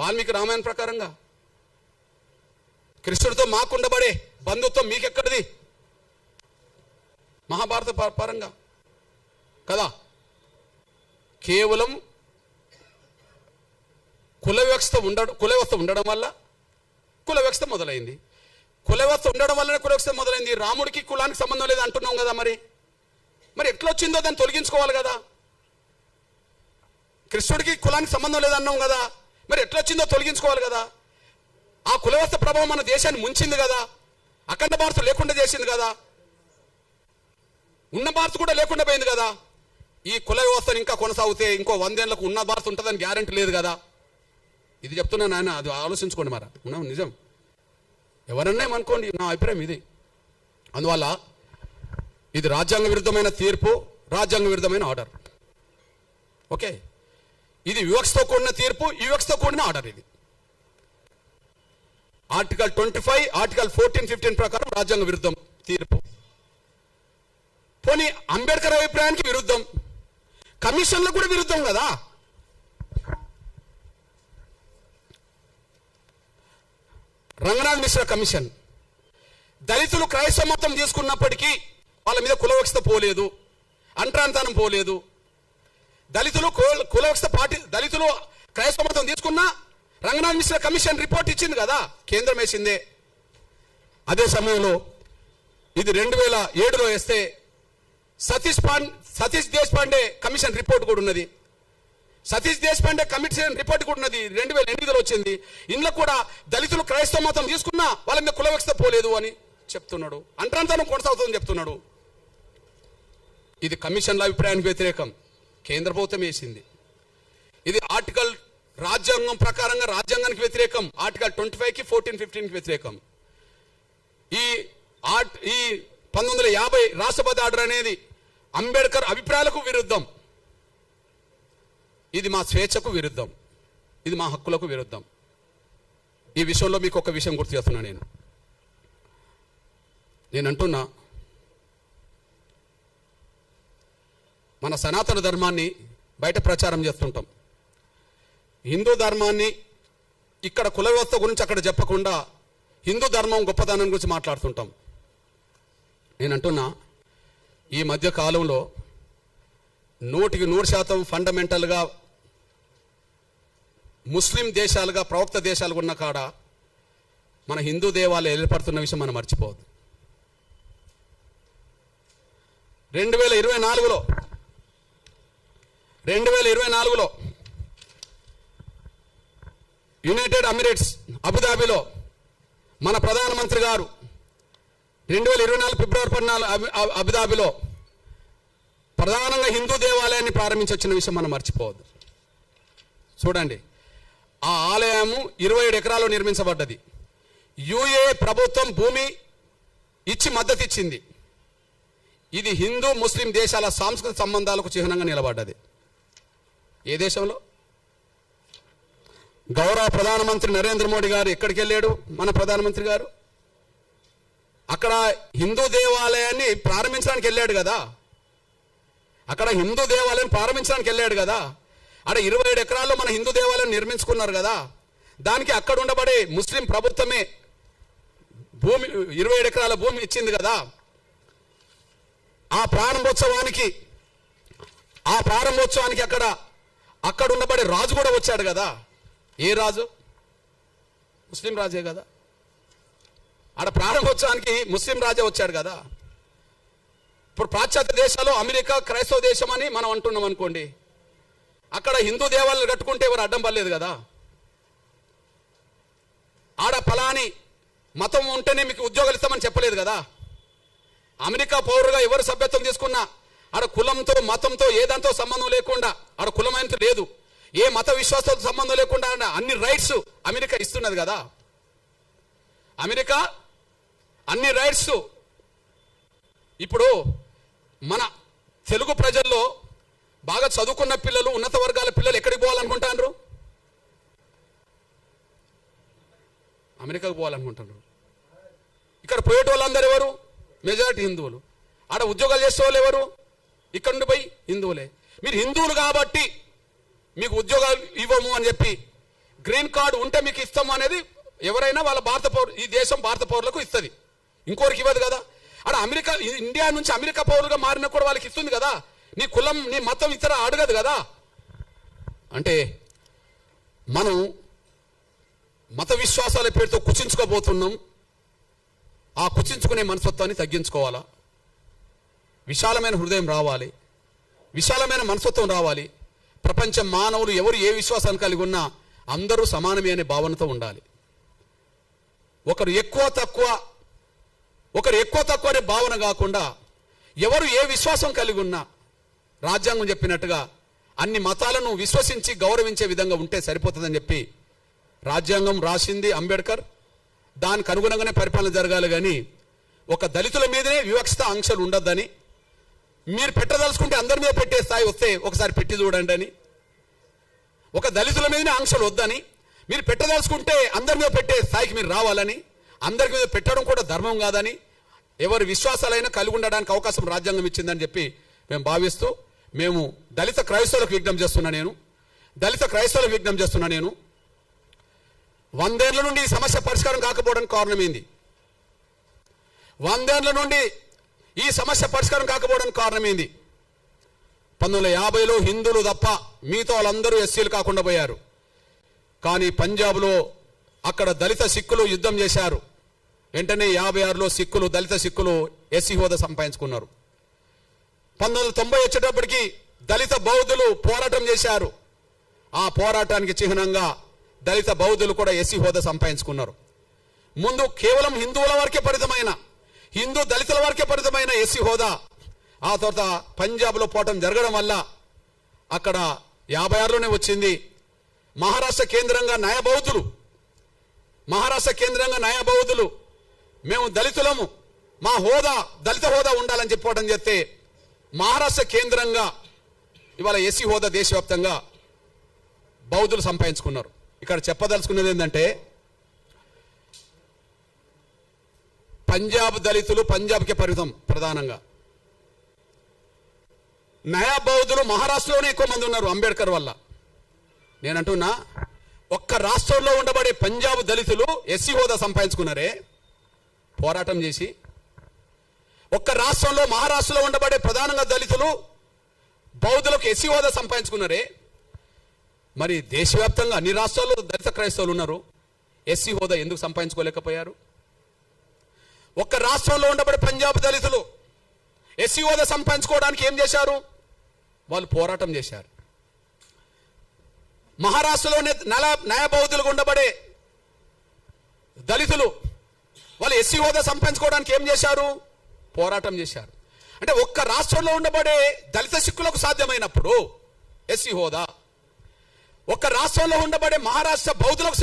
వాల్మీకి రామాయణ ప్రకారంగా. కృష్ణుడితో మాకుండబడే బంధుత్వం మీకెక్కడిది? మహాభారత పరంగా కదా. కేవలం కుల వ్యవస్థ ఉండడం వల్ల కుల వ్యవస్థ మొదలైంది. కుల వ్యవస్థ ఉండడం వల్లనే కుల వ్యవస్థ మొదలైంది. రాముడికి కులానికి సంబంధం లేదు అంటున్నాం కదా. మరి ఎట్లా వచ్చిందో దాన్ని తొలగించుకోవాలి కదా. కృష్ణుడికి కులానికి సంబంధం లేదన్నాం కదా, మరి ఎట్లా వచ్చిందో తొలగించుకోవాలి కదా. ఆ కుల వ్యవస్థ ప్రభావం మన దేశాన్ని ముంచింది కదా. అఖండ భారత్ లేకుండా చేసింది కదా. ఉన్న భారత్ కూడా లేకుండా పోయింది కదా. ఈ కుల వ్యవస్థను ఇంకా కొనసాగితే ఇంకో 100 ఏళ్లకు ఉన్న భారత్ ఉంటుందని గ్యారెంటీ లేదు కదా. ఇది చెప్తున్నాను ఆయన, అది ఆలోచించుకోండి. ఉన్నాం నిజం, ఎవరన్నా అనుకోండి, నా అభిప్రాయం ఇది. అందువల్ల ఇది రాజ్యాంగ విరుద్ధమైన తీర్పు, రాజ్యాంగ విరుద్ధమైన ఆర్డర్. ఓకే, ఇది వివక్షతో కూడిన తీర్పు, వివక్షతో కూడిన ఆర్డర్. ఇది ఆర్టికల్ 25, ఆర్టికల్ 14, 15 ప్రకారం రాజ్యాంగ విరుద్ధం తీర్పు. పోనీ అంబేద్కర్ అభిప్రాయానికి విరుద్ధం, కమిషన్లకు కూడా విరుద్ధం కదా. రంగనాథ్ మిశ్రా కమిషన్ దళితులు క్రైస్తవ మతం తీసుకున్నప్పటికీ వాళ్ళ మీద కులవక్షత పోలేదు, అంటరాంతనం పోలేదు. దళితులు కులవక్షత దళితులు క్రైస్తవ మతం తీసుకున్నా రంగనాథ్ మిశ్రా కమిషన్ రిపోర్ట్ ఇచ్చింది కదా, కేంద్రం వేసిందే. అదే సమయంలో ఇది 2007లో వేస్తే సతీష్ దేశపాండే కమిషన్ రిపోర్ట్ కూడా ఉన్నది. సతీష్ దేశపాండే కమిషన్ రిపోర్ట్ కూడా ఉన్నది, 2008లో వచ్చింది. ఇందులో కూడా దళితులు క్రైస్తవ మతం తీసుకున్నా వాళ్ళ మీద కులవక్షత పోలేదు అని చెప్తున్నాడు, అంటరాంతనం కొనసాగుతుందని చెప్తున్నాడు. ఇది కమిషన్ల అభిప్రాయానికి వ్యతిరేకం, కేంద్ర ప్రభుత్వం వేసింది. ఇది ఆర్టికల్ రాజ్యాంగం ప్రకారంగా రాజ్యాంగానికి వ్యతిరేకం, ఆర్టికల్ 25కి 14, 15కి వ్యతిరేకం. ఈ 1950 రాష్ట్రపతి ఆర్డర్ అనేది అంబేద్కర్ అభిప్రాయాలకు విరుద్ధం. ఇది మా స్వేచ్ఛకు విరుద్ధం, ఇది మా హక్కులకు విరుద్ధం. ఈ విషయంలో మీకు ఒక విషయం గుర్తు చేస్తున్నా. నేను అంటున్నా, మన సనాతన ధర్మాన్ని బయట ప్రచారం చేస్తుంటాం, హిందూ ధర్మాన్ని ఇక్కడ కుల వ్యవస్థ గురించి అక్కడ చెప్పకుండా హిందూ ధర్మం గొప్పదనం గురించి మాట్లాడుతుంటాం. నేను అంటున్నా, ఈ మధ్య కాలంలో 100% ఫండమెంటల్గా ముస్లిం దేశాలుగా ప్రవక్త దేశాలుగా ఉన్న కాడ మన హిందూ దేవాలయాలు ఏర్పడుతున్న విషయం మనం మర్చిపోవద్దు. 2024లో యునైటెడ్ ఎమిరేట్స్ అబుదాబిలో మన ప్రధానమంత్రి గారు 2024 ఫిబ్రవరి 14 అబుదాబిలో ప్రధానంగా హిందూ దేవాలయాన్ని ప్రారంభించి వచ్చిన విషయం మనం మర్చిపోవద్దు. చూడండి, ఆ ఆలయము 27 ఎకరాల్లో నిర్మించబడ్డది. యుఏ ప్రభుత్వం భూమి ఇచ్చి మద్దతు ఇచ్చింది. ఇది హిందూ ముస్లిం దేశాల సాంస్కృతిక సంబంధాలకు చిహ్నంగా నిలబడ్డది. ఏ దేశంలో? గౌరవ ప్రధానమంత్రి నరేంద్ర మోడీ గారు ఎక్కడికి వెళ్ళాడు? మన ప్రధానమంత్రి గారు అక్కడ హిందూ దేవాలయాన్ని ప్రారంభించడానికి వెళ్ళాడు కదా. అక్కడ హిందూ దేవాలయం ప్రారంభించడానికి వెళ్ళాడు కదా. అక్కడ 27 ఎకరాల్లో మన హిందూ దేవాలయం నిర్మించుకున్నారు కదా. దానికి అక్కడ ఉండబడే ముస్లిం ప్రభుత్వమే భూమి 27 ఎకరాల భూమి ఇచ్చింది కదా. ఆ ప్రారంభోత్సవానికి అక్కడ ఉండబడే రాజు కూడా వచ్చాడు కదా. ఏ రాజు? ముస్లిం రాజే కదా. ఆడ ప్రారంభోత్సవానికి ముస్లిం రాజే వచ్చాడు కదా. ఇప్పుడు పాశ్చాత్య దేశాల్లో అమెరికా క్రైస్తవ దేశం అని మనం అంటున్నాం అనుకోండి, అక్కడ హిందూ దేవాలయాలు కట్టుకుంటే ఎవరు అడ్డం పడలేదు కదా. ఆడ ఫలాని మతం ఉంటేనే మీకు ఉద్యోగాలు ఇస్తామని చెప్పలేదు కదా. అమెరికా పౌరుగా ఎవరు సభ్యత్వం తీసుకున్నా ఆడ కులంతో మతంతో ఏదంతో సంబంధం లేకుండా, ఆడ కులమైనది లేదు, ఏ మత విశ్వాసాలతో సంబంధం లేకుండా అన్ని రైట్స్ అమెరికా ఇస్తున్నది కదా. అమెరికా అన్ని రైట్స్. ఇప్పుడు మన తెలుగు ప్రజల్లో బాగా చదువుకున్న పిల్లలు, ఉన్నత వర్గాల పిల్లలు ఎక్కడికి పోవాలనుకుంటారు? అమెరికాకు పోవాలనుకుంటారు. ఇక్కడ పోయేటోళ్ళందరూ ఎవరు? మెజారిటీ హిందువులు. ఆడ ఉద్యోగాలు చేసే వాళ్ళు ఎవరు? ఇక్కడ నుండి పోయి హిందువులే. మీరు హిందువులు కాబట్టి మీకు ఉద్యోగాలు ఇవ్వము అని చెప్పి గ్రీన్ కార్డు ఉంటే మీకు ఇస్తాం అనేది ఎవరైనా వాళ్ళ భారత పౌరు ఈ దేశం భారత పౌరులకు ఇస్తుంది, ఇంకోరికి ఇవ్వదు కదా. అక్కడ అమెరికా ఇండియా నుంచి అమెరికా పౌరులుగా మారినా కూడా వాళ్ళకి ఇస్తుంది కదా. నీ కులం నీ మతం ఇతర అడగదు కదా. అంటే మనం మత విశ్వాసాల పేరుతో కుచించుకోబోతున్నాం. ఆ కుచించుకునే మనస్తత్వాన్ని తగ్గించుకోవాలా. విశాలమైన హృదయం రావాలి, విశాలమైన మనస్తత్వం రావాలి. ప్రపంచ మానవులు ఎవరు ఏ విశ్వాసాన్ని కలిగి ఉన్నా అందరూ సమానమే అనే భావనతో ఉండాలి. ఒకరు ఎక్కువ తక్కువ అనే భావన కాకుండా ఎవరు ఏ విశ్వాసం కలిగి ఉన్నా రాజ్యాంగం చెప్పినట్టుగా అన్ని మతాలను విశ్వసించి గౌరవించే విధంగా ఉంటే సరిపోతుందని చెప్పి రాజ్యాంగం రాసింది అంబేద్కర్. దానికి అనుగుణంగానే పరిపాలన జరగాలి. కానీ ఒక దళితుల మీదనే వివక్షత ఆంక్షలు ఉండొద్దని, మీరు పెట్టదలుచుకుంటే అందరి మీద పెట్టే స్థాయి వస్తే ఒకసారి పెట్టి చూడండి అని, ఒక దళితుల మీదనే ఆంక్షలు వద్దని, మీరు పెట్టదలుచుకుంటే అందరి మీద పెట్టే స్థాయికి మీరు రావాలని, అందరి మీద పెట్టడం కూడా ధర్మం కాదని, ఎవరి విశ్వాసాలైనా కలిగి ఉండడానికి అవకాశం రాజ్యాంగం ఇచ్చిందని చెప్పి మేము భావిస్తూ మేము దళిత క్రైస్తవులకు విజ్ఞప్తి చేస్తున్నా నేను 100 ఏళ్ల నుండి ఈ సమస్య పరిష్కారం కాకపోవడానికి కారణమైంది. 100 ఏళ్ల నుండి ఈ సమస్య పరిష్కారం కాకపోవడానికి కారణమైంది. 1950లో హిందువులు తప్ప మిగతా వాళ్ళందరూ ఎస్సీలు కాకుండా పోయారు. కానీ పంజాబ్లో అక్కడ దళిత సిక్కులు యుద్ధం చేశారు. వెంటనే 56లో దళిత సిక్కులు ఎస్సీ హోదా సంపాదించుకున్నారు. 1990 వచ్చేటప్పటికి దళిత బౌద్ధులు పోరాటం చేశారు. ఆ పోరాటానికి చిహ్నంగా దళిత బౌద్ధులు కూడా ఎస్సీ హోదా సంపాదించుకున్నారు. ముందు కేవలం హిందువుల వరకే పరిమితమైన దళితుల వరకే పరిమితమైన ఎస్సీ హోదా ఆ తర్వాత పంజాబ్లో పోరాటం జరగడం వల్ల అక్కడ 56లోనే వచ్చింది. మహారాష్ట్ర కేంద్రంగా న్యాయ బౌద్ధులు మేము దళితులము, మా దళిత హోదా ఉండాలని చెప్పడం చేస్తే మహారాష్ట్ర కేంద్రంగా ఇవాళ ఎస్సీ హోదా దేశవ్యాప్తంగా బౌద్ధులు సంపాదించుకున్నారు. ఇక్కడ చెప్పదలుచుకున్నది ఏంటంటే పంజాబ్ దళితులు పంజాబ్కి పరిమితం ప్రధానంగా. నయా బౌద్ధులు మహారాష్ట్రలోనే ఎక్కువ మంది ఉన్నారు అంబేద్కర్ వల్ల. నేనంటున్నా ఒక్క రాష్ట్రంలో ఉండబడే పంజాబ్ దళితులు ఎస్సీ హోదా సంపాదించుకున్నారే పోరాటం చేసి. ఒక్క రాష్ట్రంలో మహారాష్ట్రలో ఉండబడే ప్రధానంగా దళితులు బౌద్ధులకు ఎస్సీ హోదా సంపాదించుకున్నారే. మరి దేశవ్యాప్తంగా అన్ని రాష్ట్రాల్లో దళిత క్రైస్తవులు ఉన్నారు, ఎస్సీ హోదా ఎందుకు సంపాదించుకోలేకపోయారు? ఒక్క రాష్ట్రంలో ఉండబడే పంజాబ్ దళితులు ఎస్సీ హోదా సంపాదించుకోవడానికి ఏం చేశారు? వాళ్ళు పోరాటం చేశారు. మహారాష్ట్రలోనే న్యాయ బౌద్ధులుగా ఉండబడే దళితులు వాళ్ళు ఎస్సీ హోదా సంపాదించుకోవడానికి ఏం చేశారు? పోరాటం చేశారు. అంటే ఒక్క రాష్ట్రంలో ఉండబడే దళిత సిక్కులకు సాధ్యమైనప్పుడు ఎస్సీ హోదా, ఒక్క రాష్ట్రంలో ఉండబడే మహారాష్ట్ర బౌద్ధులకు